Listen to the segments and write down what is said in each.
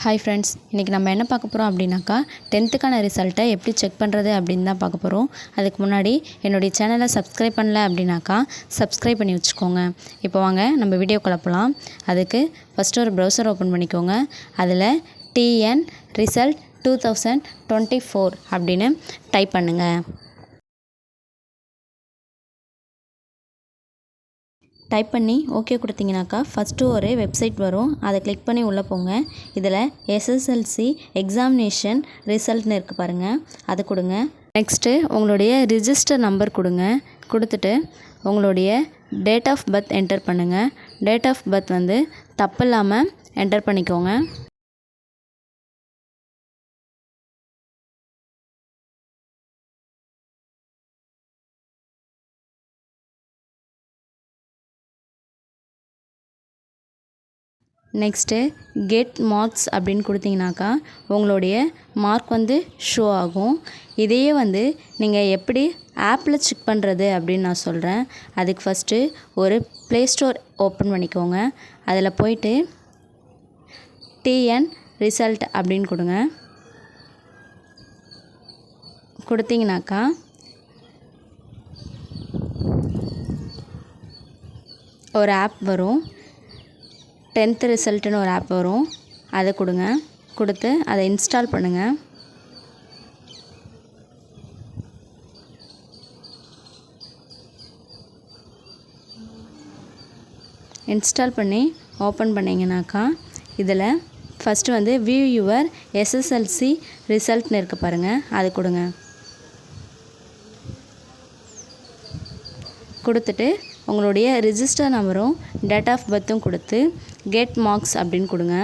Hi friends, இன்றைக்கி நம்ம என்ன பார்க்க போகிறோம் அப்படின்னாக்கா 10th ரிசல்ட்டை எப்படி செக் பண்ணுறது அப்படின்னு தான் பார்க்க போகிறோம். அதுக்கு முன்னாடி என்னுடைய சேனலை சப்ஸ்கிரைப் பண்ணல அப்படின்னாக்கா சப்ஸ்கிரைப் பண்ணி வச்சுக்கோங்க. இப்போ வாங்க நம்ம வீடியோ போகலாம். அதுக்கு ஃபஸ்ட்டு ஒரு ப்ரௌசர் ஓப்பன் பண்ணிக்கோங்க. அதில் TN ரிசல்ட் 2024 அப்படின்னு டைப் பண்ணுங்கள். டைப் பண்ணி ஓகே கொடுத்தீங்கனாக்கா ஃபஸ்ட்டு ஒரு வெப்சைட் வரும். அதை கிளிக் பண்ணி உள்ளே போங்க. இதில் SSLC எக்ஸாமினேஷன் ரிசல்ட்னு இருக்குது பாருங்கள், அது கொடுங்க. நெக்ஸ்ட்டு உங்களுடைய ரிஜிஸ்டர் நம்பர் கொடுங்க. கொடுத்துட்டு உங்களுடைய டேட் ஆஃப் பர்த் என்டர் பண்ணுங்கள். டேட் ஆஃப் பர்த் வந்து தப்பு இல்லாமல் என்டர் பண்ணிக்கோங்க. நெக்ஸ்ட்டு கெட் மார்க்ஸ் அப்படின்னு கொடுத்தீங்கனாக்கா உங்களுடைய மார்க் வந்து ஷோ ஆகும். இதையே வந்து நீங்கள் எப்படி ஆப்பில் செக் பண்ணுறது அப்படின்னு நான் சொல்கிறேன். அதுக்கு ஃபஸ்ட்டு ஒரு ப்ளே ஸ்டோர் ஓப்பன் பண்ணிக்கோங்க. அதில் போயிட்டு TN ரிசல்ட் அப்படின்னு கொடுங்க. கொடுத்தீங்கனாக்கா ஒரு ஆப் வரும். 10th ரிசல்ட்டுன்னு ஒரு ஆப் வரும். அதை கொடுங்க. கொடுத்து அதை இன்ஸ்டால் பண்ணுங்கள். இன்ஸ்டால் பண்ணி ஓப்பன் பண்ணிங்கனாக்கா இதில் ஃபஸ்ட்டு வந்து வியூ யுவர் SSLC ரிசல்ட்னு இருக்குது பாருங்கள், அது கொடுங்க. கொடுத்துட்டு உங்களுடைய ரிஜிஸ்டர் நம்பரும் டேட் ஆஃப் பர்த்தும் கொடுத்து கெட் மார்க்ஸ் அப்படின்னு கொடுங்க.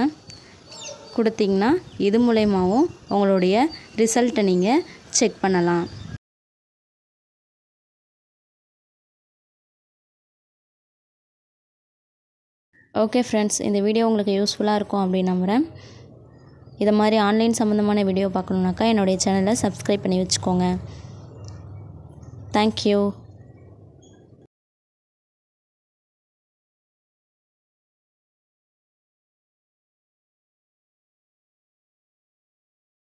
கொடுத்தீங்கன்னா இது மூலயமாவும் உங்களுடைய ரிசல்ட்டை நீங்கள் செக் பண்ணலாம். ஓகே ஃப்ரெண்ட்ஸ், இந்த வீடியோ உங்களுக்கு யூஸ்ஃபுல்லாக இருக்கும் அப்படின்னு நம்புகிறேன். இதை மாதிரி ஆன்லைன் சம்மந்தமான வீடியோ பார்க்கணுன்னாக்கா என்னுடைய சேனலை சப்ஸ்கிரைப் பண்ணி வச்சுக்கோங்க. தேங்க்யூ.